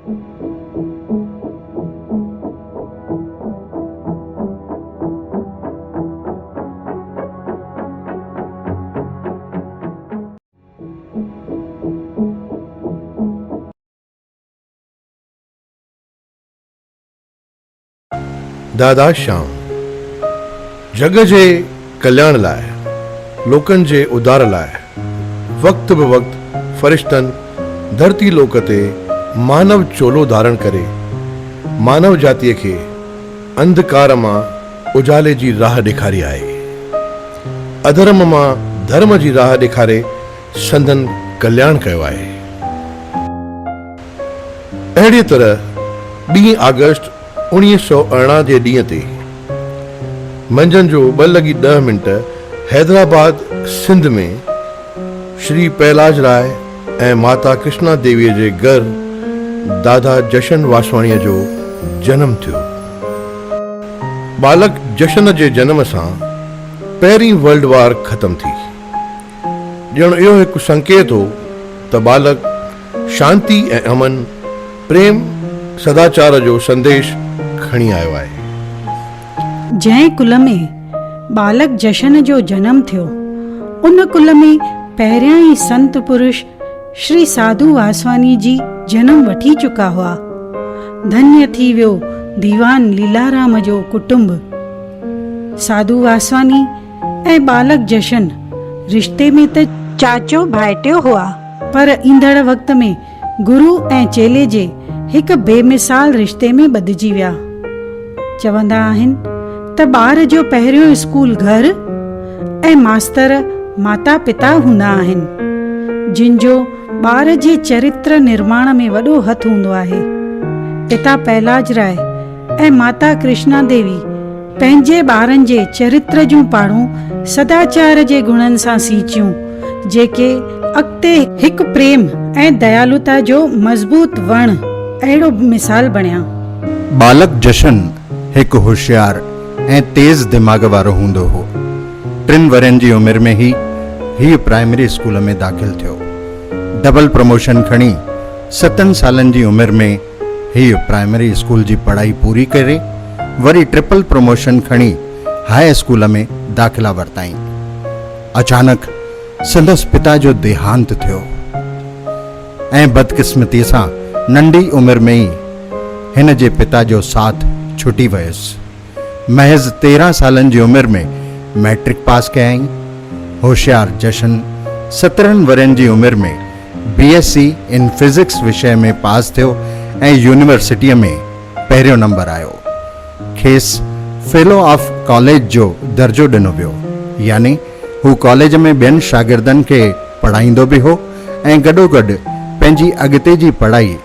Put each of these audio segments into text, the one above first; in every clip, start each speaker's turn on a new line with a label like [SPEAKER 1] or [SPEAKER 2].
[SPEAKER 1] दादा श्याम जग जे कल्याण लाइ, लोकन जे उद्धार लाइ वक्त बे वक्त फरिश्तन धरती लोक ते मानव चोलो धारण करे मानव जातीअ खे अंधकार मां उजाले जी राह ॾेखारी आहे। अधर्म मां धर्म जी राह ॾेखारे संदन कल्याण कयो आहे। अहिड़ी तरह 2 अगस्त 1918 जे ॾींहं ते मंझंदि जो 2:10 हैदराबाद सिंध में श्री पहलाज राय ऐं माता कृष्णा देवीअ जे घर दादा जशन वासवाणीअ जो जनम थियो। बालक जशन जे जनम सां पहिरीं वर्ल्ड वार ख़त्म थी। ॼण इहो हिकु संकेत हो त बालक शांति ऐं अमन, प्रेम, सदाचार जो संदेश खणी आयो आहे।
[SPEAKER 2] जंहिं कुल में बालक जशन जो जनम थियो, उन कुल में पहिरियां ई संत पुरुष श्री साधू वासवानी जी जनम वठी चुका हुआ। धन्य थी वियो दीवान लीलाराम जो कुटुंब। साधू वासवानी ऐं बालक जशन रिश्ते में त चाचो भाइटियो हुआ, पर ईंदड़ वक्त में गुरु ऐं चेले जे हिकु बेमिसाल रिश्ते में बदिजी विया। चवंदा आहिनि त ॿार जो पहिरियों स्कूल घर ऐं मास्तर माता पिता हूंदा आहिनि, जिन जो ॿार जे चरित्र निर्माण में वॾो हथु हूंदो आहे। पिता पहलाज राय ऐं माता कृष्णा देवी पंहिंजे ॿारनि जे चरित्र जूं पाड़ूं सदाचार जे गुणनि सां सींचियूं, जेके अॻिते हिकु प्रेम ऐं दयालुता जो मज़बूत वण अहिड़ो मिसाल बणिया।
[SPEAKER 3] बालक जशन हिकु होशियार ऐं तेज दिमाग़ वारो हूंदो हो। 3 वरनि जी उमिरि में ही प्राइमरी स्कूल में दाख़िल थियो। डबल प्रमोशन खणी 7 सालनि जी उमिरि में ही प्राइमरी स्कूल जी पढ़ाई पूरी करे वरी ट्रिपल प्रमोशन खणी हाई स्कूल में दाख़िला वरिताई। अचानक संदसि पिता जो देहांत थियो ऐं बदकिस्मती सां नंढी उमिरि में ई हिन जे पिता जो साथ छुटी वयुसि। महज़ 13 सालनि जी उमिरि में मैट्रिक पास कयाई। होशियार जशन 17 वरनि जी उमिरि में BSc इन फिजिक्स विषय में पास थियो ऐं यूनिवर्सिटीअ में पहिरियों नंबर आयो। खेसि फेलो ऑफ कॉलेज जो दर्जो ॾिनो वियो, यानी हू कॉलेज में ॿियनि शागिर्दनि खे पढ़ाईंदो बि हो ऐं गॾोगॾु पंहिंजी अॻिते जी पढ़ाई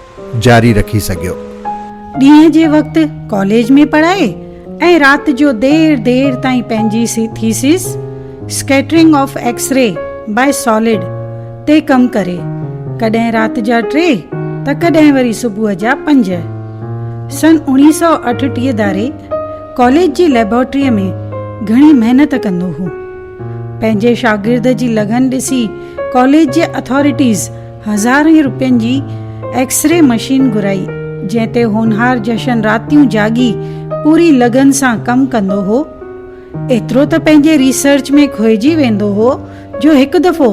[SPEAKER 3] जारी रखी सघियो।
[SPEAKER 2] ॾींहं जे वक़्तु कॉलेज में पढ़ाए ऐं राति जो देर ताईं पंहिंजी thesis scattering of X-ray by solid ते कमु करे, कॾहिं राति जा 3 त कॾहिं वरी सुबुह जा 5। सन 1938 दारे कॉलेज जी लेबोरेटरीअ में घणी महिनत कंदो हो। पंहिंजे शागिर्द जी लगन ॾिसी कॉलेज जे अथॉरिटीज़ हज़ारें रुपयनि जी एक्सरे मशीन घुराई, जंहिं ते होनहार जशन रातियूं जागी पूरी लगन सां कमु कंदो हो। एतिरो त पंहिंजे रिसर्च में खोइजी वेंदो हो जो हिकु दफ़ो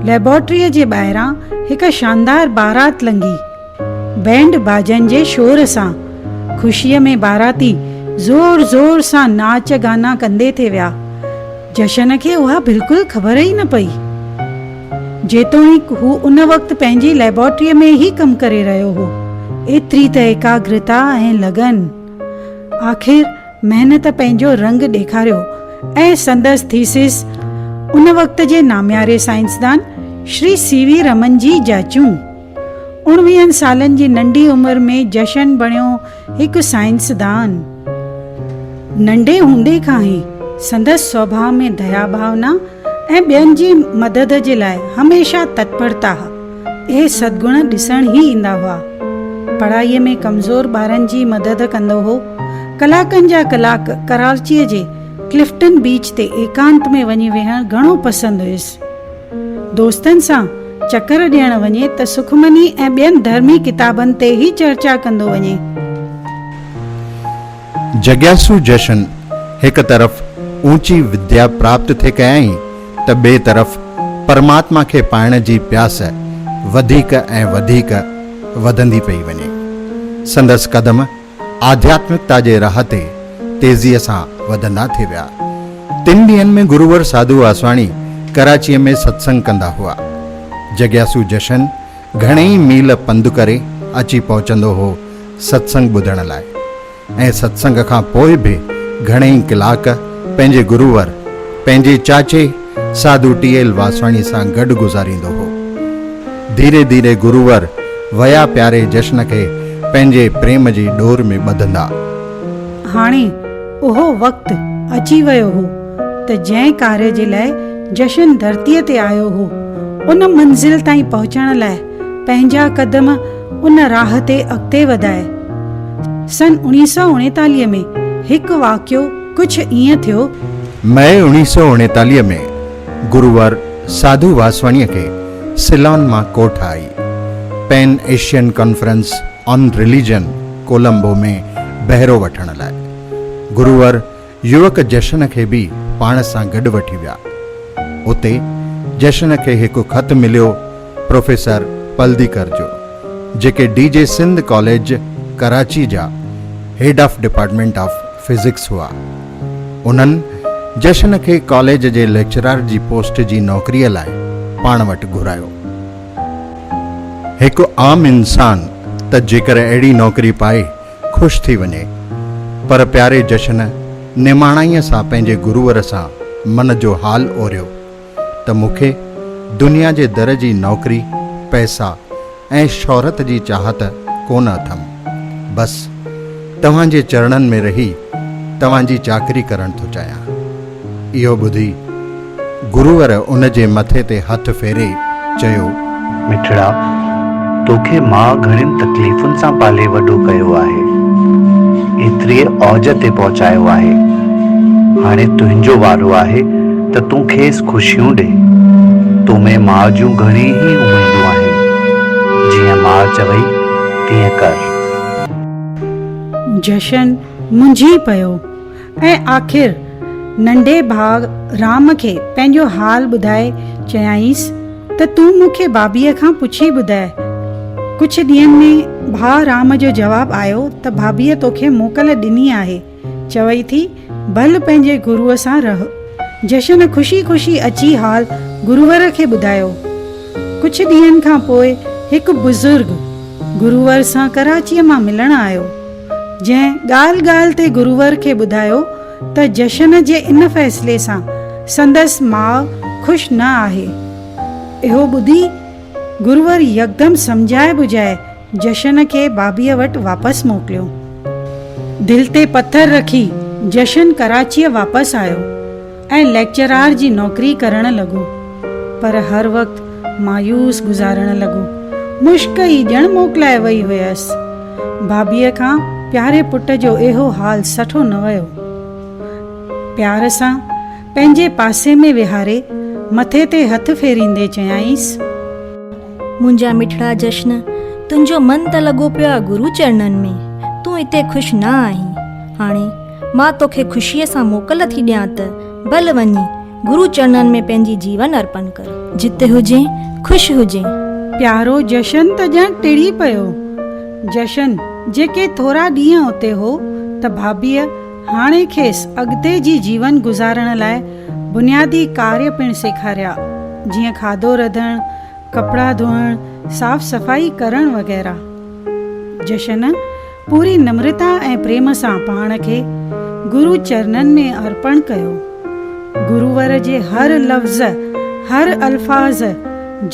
[SPEAKER 2] लेबोरेटरीअ जे ॿाहिरां हिकु शानदार बारात लंघी। बैंड बाजनि जे शोर सां ख़ुशीअ में बाराती ज़ोर सां नाच गाना कंदे थे विया। जशन खे उहा बिल्कुलु ख़बर ई न पई, जेतोणीकि हू उन वक़्तु पंहिंजी लेबोरेटरीअ में ई कमु करे रहियो हो। एतिरी त एकाग्रता ऐं लगन। आख़िर महिनत पंहिंजो रंग ॾेखारियो ऐं संदसि थीसिस उन वक़्त जे नाम्यारे साइंसदान श्री CV रमन जी जाचूं। 19 सालनि जी नंढी उमिरि में जशन बणियो हिकु साइंसदान। नंढे हूंदे खां ई संदसि स्वभाव में दया भावना ऐं ॿियनि जी मदद जे लाइ हमेशा तत्परता, इहे सद्गुण ॾिसण ई ईंदा हुआ। पढ़ाईअ में कमज़ोर ॿारनि जी मदद कंदो हो। कलाकनि जा कलाक कराचीअ जे क्लिफ्टन बीच ते एकांत में वञी वेहण घणो पसंदि हुयुसि। दोस्तनि सां चकर ॾियण वञे त सुखमनी ऐं ॿियनि धर्मी किताबनि ते ई चर्चा कंदो वञे।
[SPEAKER 3] जग्यासु जशन हिक तरफ़ ऊंची विद्या प्राप्त थे कयाई त ॿिए तरफ़ परमात्मा खे पाइण जी प्यास वधीक ऐं वधीक वधंदी पई वञे। संदसि कदम आध्यात्मिकता जे राह ते तेज़ीअ सां वधंदा थी विया। 3 ॾींहंनि में गुरुवर साधू वासवाणी कराचीअ में सत्संग कंदा हुआ। जग्यासु जशन घणेई मील पंधु करे अची पहुचंदो हो सत्संग ॿुधण लाइ, ऐं सत्संग खां पोइ बि घणेई कलाक पंहिंजे गुरुवर पंहिंजे चाचे साधू टी.एल. वासवाणी सां गॾु गुज़ारींदो हो। धीरे धीरे गुरुवर वया प्यारे जशन खे पंहिंजे प्रेम जी डोर में ॿधंदा।
[SPEAKER 2] हाणे उहो वक़्तु अची वियो हो त जंहिं कार्य जे लाइ जशन धरतीअ ते आयो हो, उन मंज़िल ताईं पहुचण लाइ पंहिंजा कदम उन राह ते अॻिते वधाए। सन 1939 में हिकु वाक़ियो कुझु ईअं थियो।
[SPEAKER 3] मई 1939 में गुरुवर साधू वासवाणीअ खे सिलोन मां कोठ आई। Pan Asian conference on religion Colombo में बहिरो वठण लाइ गुरुवर युवक जशन खे बि पाण सां गॾु वठी विया। उते जशन खे हिकु ख़त मिलियो प्रोफेसर पलदीकर जो, जेके डीजे सिंध कॉलेज कराची जा हेड ऑफ डिपार्टमेंट ऑफ फिजिक्स हुआ। उन्हनि जशन खे कॉलेज जे लेक्चरर जी पोस्ट जी नौकरीअ लाइ पाण वटि घुरायो। हिकु आम इंसान त जेकर अहिड़ी नौकरी पाए ख़ुशि थी वञे, पर प्यारे जशन निमाणाईअ सां पंहिंजे गुरुवर सां मन जो हाल ओरियो त मूंखे दुनिया जे दर जी नौकरी, पैसा ऐं शौहरत जी चाहत कोन अथमि। बसि तव्हांजे चरणनि में रही तव्हांजी चाकरी करणु थो चाहियां। इहो ॿुधी गुरुवर उन जे मथे ते हथ फेरे चयो,
[SPEAKER 4] मिठड़ा, तोखे मां घणियुनि तकलीफ़ुनि सां पाले वॾो कयो आहे, एतिरी औज ते पहुचायो आहे। हाणे तुंहिंजो वारो आहे त तूं खेसि ख़ुशियूं ॾे। तो में माउ जूं घणी ई उमेदूं आहिनि। जीअं माउ चवई तीअं कर।
[SPEAKER 2] जशन मुंझी पियो ऐं आख़िर नंढे भाउ राम खे पंहिंजो हाल ॿुधाए चयाईंसि त तूं मूंखे भाभीअ खां पुछी ॿुधाए। कुझु ॾींहंनि में भाउ राम जो जवाबु आयो त भाभीअ तोखे मोकल ॾिनी आहे, चवई थी भल पंहिंजे गुरुअ सां रह। जशन ख़ुशी ख़ुशी अची हाल गुरुवर खे ॿुधायो। कुझु ॾींहंनि खां पोइ हिकु बुज़ुर्ग गुरुवर सां कराचीअ मां मिलण आयो, जंहिं ॻाल्हि ॻाल्हि ते गुरुवर खे ॿुधायो त जशन जे इन फ़ैसिले सां संदसि माउ ख़ुशि न आहे। इहो ॿुधी गुरुवर यकदमि सम्झाए बुझाए जशन खे भाभीअ वटि वापसि मोकिलियो। दिलि ते पथर रखी जशन कराचीअ वापसि आयो ऐं लेक्चरार जी नौकरी करणु लॻो, पर हर वक़्तु मायूस गुज़ारणु लॻो। मुश्क ई ॼण मोकिलाए वई हुयसि। भाभीअ खां प्यारे पुट जो इहो हाल सठो न वियो। प्यार सां पंहिंजे पासे में विहारे मथे ते हथ फेरींदे चयाईंसि,
[SPEAKER 5] मुंहिंजा मिठड़ा जशन, तुंहिंजो मन त लॻो पियो आहे गुरु चरणनि में। तूं हिते ख़ुशि न आहीं। हाणे मां तोखे ख़ुशीअ सां मोकल थी ॾियां त भल वञी गुरु चरणनि में पंहिंजी जीवन अर्पण कर। जिते हुजे ख़ुशि हुजे।
[SPEAKER 2] प्यारो जशन त ॼण टिड़ी पियो। जशन जेके थोरा ॾींहं उते हो त भाभीअ हाणे खेसि अॻिते जी जीवन गुज़ारण लाइ बुनियादी कार्य पिणु सेखारिया, जीअं खाधो रधणु, कपिड़ा धोइण, साफ़ सफ़ाई करण वग़ैरह। जशन पूरी नम्रता ऐं प्रेम सां पाण खे गुरु चरणनि में अर्पण कयो। गुरुवर जे हर लफ़्ज़, हर अल्फाज़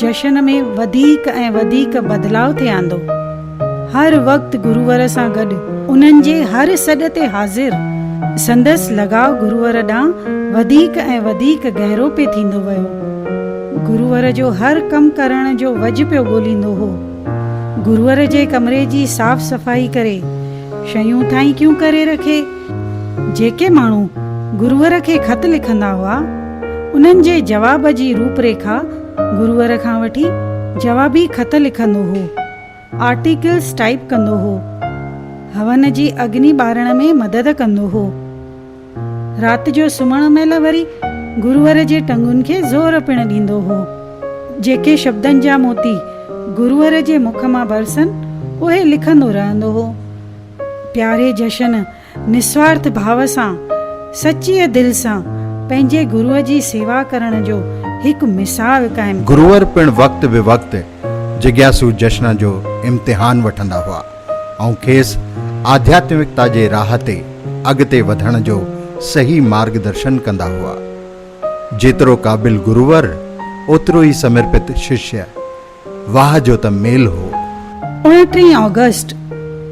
[SPEAKER 2] जशन में वधीक ऐं वधीक बदिलाव थे आंदो। हर वक़्तु गुरुवर सां गॾु उन्हनि जे हर सॾ ते हाज़िर संदसि लॻाव गुरुवर ॾांहुं वधीक ऐं वधीक गहरो पियो थींदो वियो। गुरुवर जो हर कमु करण जो वज पियो ॻोल्हींदो हो। गुरुवर जे कमरे जी साफ़ सफ़ाई करे, शयूं थाईंकियूं करे रखे। जेके माण्हू गुरुवर खे ख़त लिखंदा हुआ, उन्हनि जे जवाब जी रूपरेखा गुरुवर खां वठी जवाबी ख़त लिखंदो हो, आर्टिकल्स टाइप कंदो हो, हवन जी अग्नि ॿारण में मदद कंदो हो। राति जो सुम्हण महिल वरी गुरूअर जे टंगुनि खे ज़ोर पिणु ॾींदो हो। जेके शब्दनि जा मोती गुरूअर जे मुख मां बरसनि उहे लिखंदो रहंदो हो। प्यारे जशन निस्वार्थ भाव सां सच्चीअ दिलि सां पंहिंजे गुरूअ जी सेवा करण जो हिकु मिसाल क़ाइमु।
[SPEAKER 3] गुरूवर पिणु वक़्त बेवक़्त जिज्ञासु जशन जो इम्तिहान वठंदा हुआ ऐं खेसि आध्यात्मिकता जे राह ते अॻिते वधण जो सही मार्गदर्शन कंदा हुआ। जेतिरो क़ाबिल गुरूवर ओतिरो ई समर्पित शिष्य। वाह जो त मेल हो।
[SPEAKER 2] 29 ऑगस्ट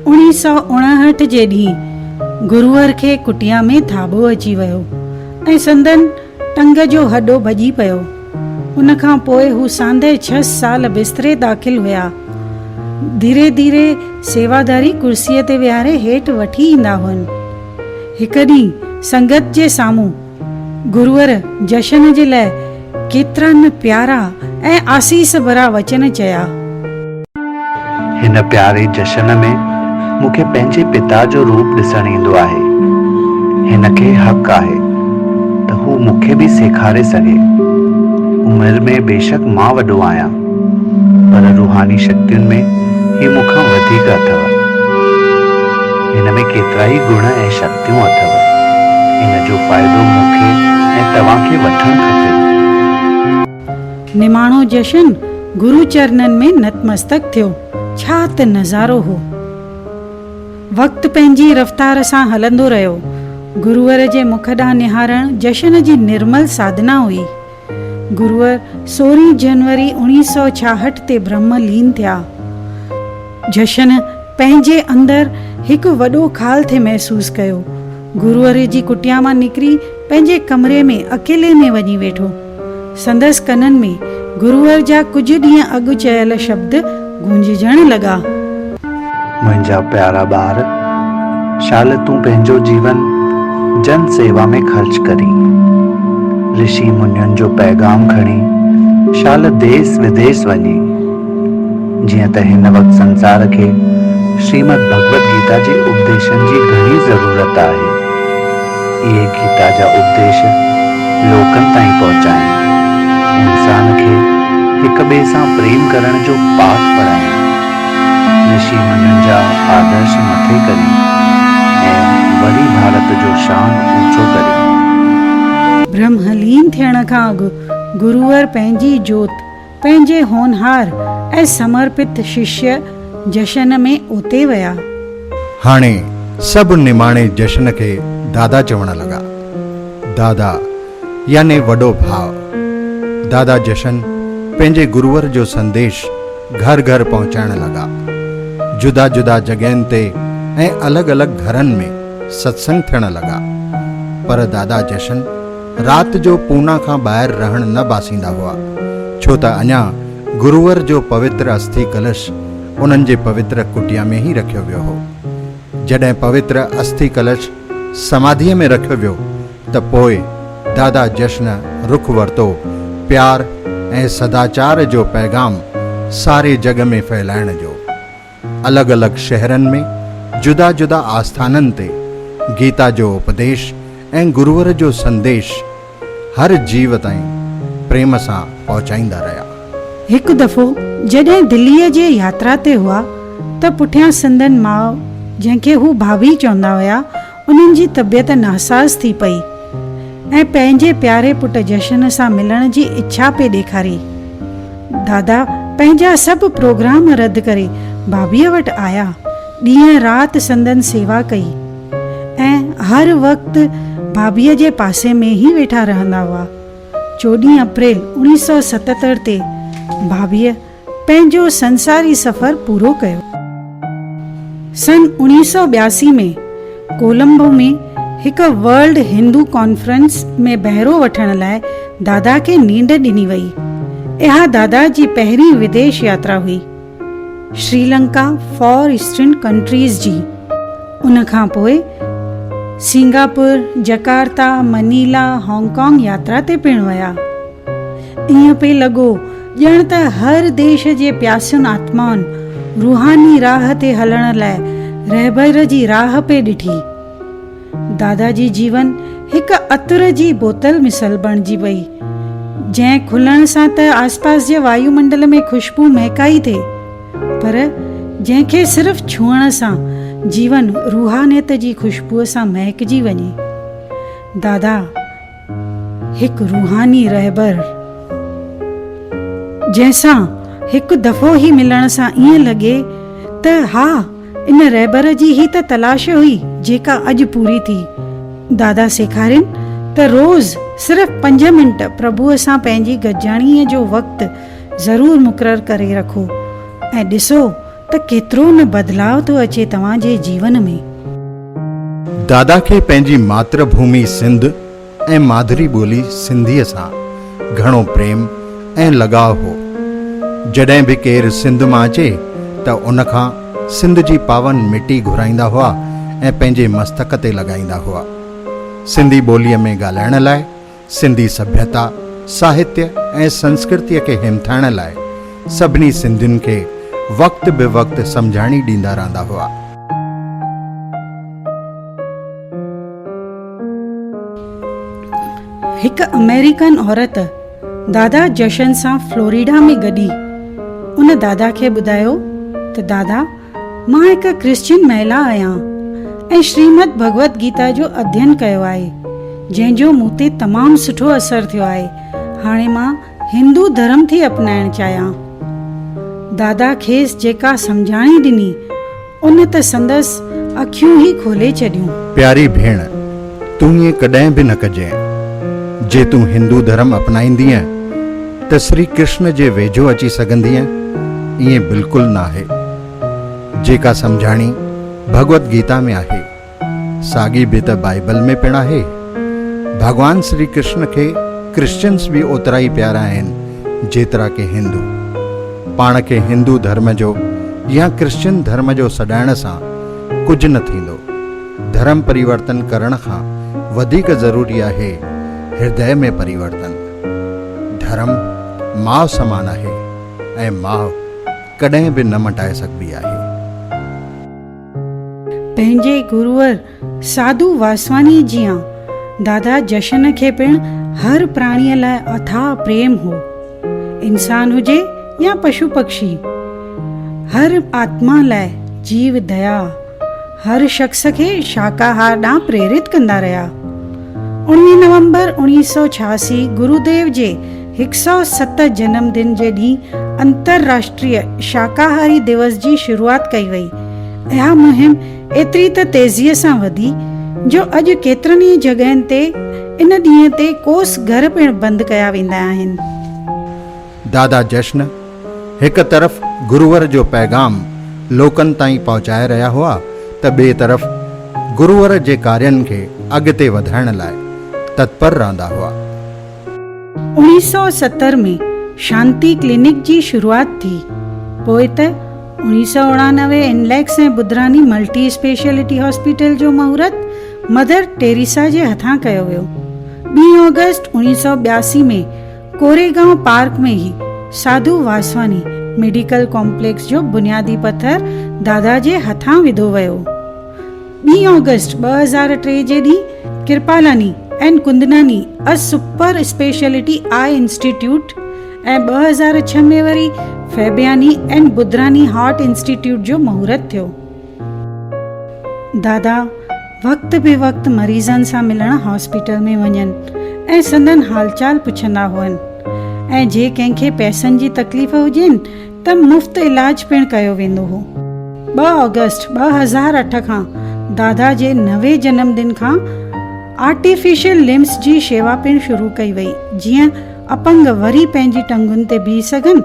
[SPEAKER 2] 1959 जे ॾींहुं गुरूअर खे कुटिया में थाॿो अची वियो ऐं संदन टंग जो हॾो भॼी पियो। उन खां पोइ हू सांदे 6 साल बिस्तरे दाख़िल हुया। धीरे धीरे सेवादारी कुर्सीअ ते विहारे हेठि वठी ईंदा हुअनि। हिकु ॾींहुं संगत जे साम्हूं गुरूअर जशन जे लाइ केतिरा न प्यारा ऐं आसीस भरा वचन चया।
[SPEAKER 4] हिन प्यारे जशन में मूंखे पंहिंजे पिता जो रूप ॾिसण ईंदो आहे। हिन खे हक़ आहे त हू मूंखे बि सेखारे सघे। उमिरि में बेशक मां वॾो आहियां, पर रूहानी शक्तियुनि में ही मूंखां वधीक अथव। हिन में केतिरा ई गुण ऐं शक्तियूं अथव। इन जो फ़ाइदो मूंखे ऐं तव्हांखे वठणु खपे।
[SPEAKER 2] निमाणो जशन गुरु चरणनि में नतमस्तक थियो। छा त नज़ारो हो। वक़्तु पंहिंजी रफ़्तार सां हलंदो रहियो। गुरूअर जे मुख ॾांहुं निहारण जशन जी निर्मल साधना हुई। गुरूअर 16 जनवरी 1966 ते ब्रह्मलीन थिया। जशन पंहिंजे अंदरि हिकु वॾो ख़ाल थे महसूस कयो। गुरूअर जी कुटिया मां निकिरी पंहिंजे कमरे में अकेले में वञी वेठो। संदसि कननि में गुरूअर जा कुझु ॾींहं अॻु चयल शब्द गूंजजण लॻा।
[SPEAKER 4] मुंहिंजा प्यारा ॿार, शाल तूं पंहिंजो जीवन जन सेवा में ख़र्च करी। ऋषि मुनियुनि जो पैगाम खणी शाल देश विदेश वञी। जीअं त हिन वक़्तु संसार खे श्रीमद भगवत गीता जे उपदेशनि जी घणी ज़रूरत आहे। इहे गीता जा उपदेश लोकनि ताईं पहुचाइनि, इंसान खे हिक ॿिए सां प्रेम करण जो पाठ पढ़ाइनि, ऋषि मुनियुनि जा आदर्श मथे करी ऐं वरी भारत जो शान ऊंचो करी।
[SPEAKER 2] ब्रह्मलीन थियण खां अॻु गुरूअर पंहिंजी जोत पंहिंजे होनहार ऐं समर्पित शिष्य जशन में उते विया।
[SPEAKER 3] हाणे सभु निमाणे जशन खे दादा चवण लॻा। दादा याने वॾो भाउ। दादा जशन पंहिंजे गुरूअर जो संदेश घर घर पहुचाइण लॻा। जुदा जुदा जॻहियुनि ते ऐं अलॻि अलॻि घरनि में सत्संग थियण लॻा। पर दादा जशन राति जो पूना खां ॿाहिरि रहण न बासींदा हुआ, छो त अञा गुरूअर जो पवित्र अस्थि कलश उन्हनि जे पवित्र कुटिया में ई रखियो वियो हो। जॾहिं पवित्र अस्थि कलश समाधीअ में रखियो वियो त पोइ दादा जशन रुख वरितो प्यार ऐं सदाचार जो पैगाम सारे जग में फैलाइण जो। अलॻि अलॻि शहरनि में जुदा जुदा आस्थाननि ते गीता जो उपदेश ऐं गुरूअर जो संदेश हर जीव ताईं प्रेम सां पहुचाईंदा रहिया।
[SPEAKER 2] हिकु दफ़ो जॾहिं दिल्लीअ जे यात्रा ते हुआ त पुठियां संदन माउ, जंहिंखे हू भाभी चवंदा हुया, उन्हनि जी तबियत नासाज़ थी पई ऐं पंहिंजे प्यारे पुट जशन सां मिलण जी इच्छा पे ॾेखारी। दादा पंहिंजा सभु प्रोग्राम रद्द करे भाभीअ वटि आया। ॾींहं राति संदन सेवा कई ऐं हर वक़्तु भाभीअ जे पासे में ई वेठा रहंदा हुआ। 14 अप्रैल 1977 ते भाभीअ पंहिंजो संसारी सफ़र पूरो कयो। सन 1982 में कोलंबो में हिकु वर्ल्ड हिंदू कॉन्फ्रेंस में बहिरो वठण लाइ दादा खे नींड ॾिनी वई। इहा दादा जी पहिरीं विदेश यात्रा हुई, श्रीलंका फॉर ईस्टर्न कंट्रीज़ जी। उन खां पोइ सिंगापुर, जकार्ता, मनीला, हांगकांग यात्रा ते पिणु विया। ईअं पिए लॻो ॼण त हर देश जे प्यासियुनि आत्माउनि रूहानी राह ते हलण लाइ रहबर जी राह पे ॾिठी। दादाजी जीवन हिकु अतर जी बोतल मिसल बणिजी वई, जंहिं खुलण सां त आसपास जे वायुमंडल में खुशबू महकाई थिए, पर जंहिंखे सिर्फ़ छुअण सां जीवन रूहानियत जी खुशबूअ सां महकजी वञे। दादा हिकु रूहानी रहबर, जंहिंसां हिकु दफ़ो ई मिलण सां ईअं लॻे त हा, इन रहबर जी ही त तलाश हुई जेका अॼु पूरी थी। दादा सेखारिन त रोज़ सिर्फ़ 5 मिंट प्रभुअ सां पंहिंजी गॾजाणीअ जो वक़्तु ज़रूरु मुक़ररु करे रखो ऐं ॾिसो त केतिरो न बदिलाव थो अचे तव्हांजे जीवन में।
[SPEAKER 3] दादा खे पंहिंजी मातृभूमि सिंध ऐं मादरी ॿोली सिंधीअ सां घणो प्रेम ऐं लॻाव हो। जॾहिं बि केरु सिंध मां अचे त उनखां सिंध जी पावन मिटी घुराईंदा हुआ ऐं पंहिंजे मस्तक ते लॻाईंदा हुआ। सिंधी ॿोलीअ में ॻाल्हाइण लाइ, सिंधी सभ्यता, साहित्य ऐं संस्कृतीअ खे हिमथाइण लाइ सभिनी सिंधियुनि खे वक़्त बे वक़्त सम्झाणी ॾींदा रहंदा हुआ।
[SPEAKER 2] हिकु अमेरिकन औरत दादा जशन सां फ्लोरिडा में गॾी उन दादा खे ॿुधायो त दादा, मां हिकु क्रिश्चियन महिला आहियां ऐं श्रीमद भगवत गीता जो अध्ययन कयो आहे, जंहिंजो मूं ते तमामु सुठो असरु थियो आहे। हाणे मां हिंदू धर्म थी अपनाइणु चाहियां। दादा खेसि जेका सम्झाणी ॾिनी उन त संदसि अखियूं ई खोले छॾियूं।
[SPEAKER 3] प्यारी भेण, तूं ईअं कॾहिं बि न कजांइ। जे तूं हिंदू धर्म अपनाईंदीअ त श्री कृष्ण जे वेझो अची सघंदीअ, ईअं बिल्कुलु न आहे। जेका सम्झाणी भगवत गीता में आहे, साॻी बि त बाइबल में पिणु आहे। भगवान श्री कृष्ण खे क्रिश्चियंस बि ओतिरा ई प्यारा आहिनि जेतिरा के हिंदू। पाण खे हिंदू धर्म जो या क्रिश्चियन धर्म जो सॾाइण सां कुझु न थींदो। धर्म परिवर्तन करण खां वधीक ज़रूरी आहे हृदय में परिवर्तन। धर्म माउ समान आहे ऐं माउ कॾहिं बि न मटाए सघबी आहे।
[SPEAKER 2] पंहिंजे गुरुवर साधू वासवानी जियां दादा जशन खे पिणु हर प्राणीअ लाइ अथाह प्रेम हो। इंसान हुजे या पशु पक्षी, हर आत्मा लाइ जीव दया, हर शख्स खे शाकाहार ॾांहुं प्रेरित कंदा रहिया। 19 नवंबर 1986 गुरुदेव जे 107 जन्मदिन जे ॾींहुं अंतर्राष्ट्रीय शाकाहारी दिवस जी शुरूआत कई वई। इहा मुहिम एतिरी त तेज़ीअ सां वधी जो अॼु केतिरनि ई जॻहियुनि ते इन ॾींहं ते कोस घर पिणु बंदि कया वेंदा आहिनि।
[SPEAKER 3] दादा जश्न हिकु तरफ़ गुरुवर जो पैगाम लोकनि ताईं पहुचाए रहिया हुआ त ॿिए तरफ़ गुरुवर जे कार्यनि खे अॻिते वधाइण लाइ तत्पर रहंदा हुआ।
[SPEAKER 2] 1970 में शांति क्लिनिक जी शुरूआत थी। पोइ त 1989 इनलेक्स ऐं बुधरानी मल्टी स्पेशलिटी हॉस्पिटल जो महूरत मदर टेरेसा जे हथां कयो वियो। 2 अगस्त 1982 में कोरेगांव पार्क में ई साधू वासवानी मेडिकल कॉम्प्लेक्स जो बुनियादी पत्थर दादा जे हथां विधो वियो। 2 अगस्त 2003 जे ॾींहुं Kripalani and Kundnani a super speciality I institute ऐं 2006 में वरी फैबियानी एंड बुधरानी हार्ट इंस्टीट्यूट जो महूरत थियो। दादा वक़्त बे वक़्त मरीज़नि सां मिलण हॉस्पिटल में वञनि ऐं संदन हालचाल पुछंदा हुअनि ऐं जे कंहिंखे पैसनि जी तकलीफ़ हुजेनि त मुफ़्त इलाज पिणु कयो वेंदो हो। 2 अगस्त 2008 खां दादा जे 9वें जन्मदिन खां आर्टिफिशियल लिम्स जी शेवा पिणु शुरू कई वई, जीअं अपंग वरी पंहिंजी टंगुनि ते बीह सघनि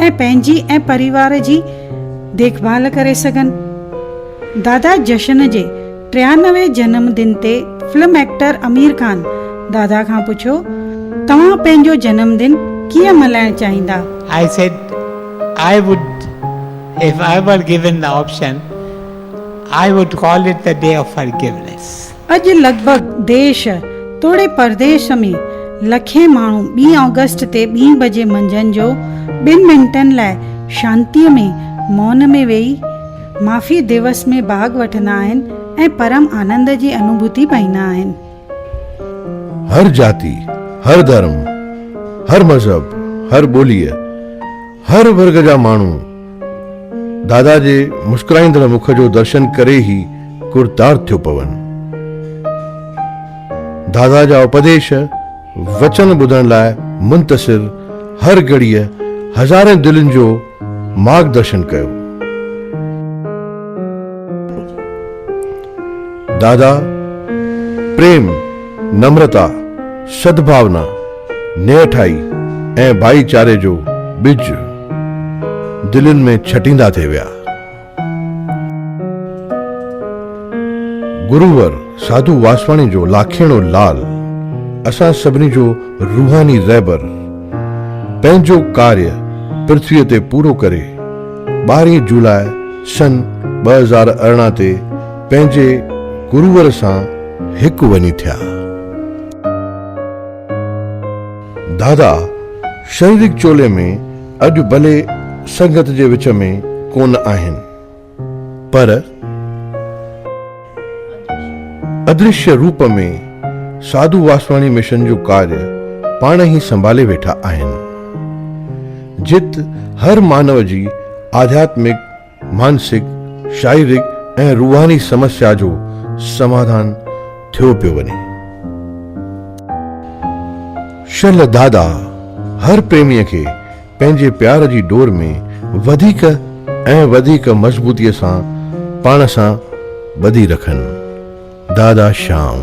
[SPEAKER 2] ऐं पंहिंजी ऐं परिवार जी देखभाल करे सघनि। दादा जशन जे 93वें जन्मदिन ते फिल्म एक्टर आमिर खान दादा खां पुछियो, तव्हां पंहिंजो जन्मदिन कीअं मल्हाइण चाहींदा?
[SPEAKER 6] I said I would, if I were given the option, I would call it the day of forgiveness.
[SPEAKER 2] अॼु लॻभॻि देश तोड़े परदेश में लखे माण्हू 2 अगस्त ते 2 बजे मंझंदि जो ॿिनि मिंटनि लाइ शांतीअ में मौन में वेही माफ़ी दिवस में भाग वठंदा आहिनि ऐं परम आनंद जी अनुभूति पाईंदा आहिनि।
[SPEAKER 1] हर जाति, हर धर्म, हर मज़हब, हर ॿोलीअ, हर वर्ग जा माण्हू दादा जे मुस्कुराईंदड़ मुख जो दर्शन करे ई गुरदार थियो पवनि। दादा जा उपदेश वचन ॿुधण लाइ मुंतसिर हर घड़ीअ हज़ारे दिलनि जो मार्गदर्शन कयो। दादा प्रेम, नम्रता, सद्भावना, नेठाई ऐं भाईचारे जो बिज दिलनि में छटींदा थी विया। गुरुवर साधू वासवाणी जो लाखेणो लाल, असां सभिनी जो रूहानी रहबर, पंहिंजो कार्य पृथ्वीअ ते पूरो करे 12 जुलाई सन 2018 ते पंहिंजे गुरुवर सां हिकु वञी थिया। दादा शारीरिक चोले में अॼु भले संगत जे विच में कोन आहिनि, पर अदृश्य रूप में साधु वासवाणी मिशन जो कार्य पाण ही संभाले वेठा आहिनि। जित हर मानव जी आध्यात्मिक, मानसिक, शारीरिक ऐं रूहानी समस्या जो समाधान थियो पियो वञे। शल दादा हर प्रेमीअ खे पंहिंजे प्यार जी डोर में वधीक ऐं वधीक मज़बूतीअ सां पाण सां ॿधी रखनि। दादा श्याम।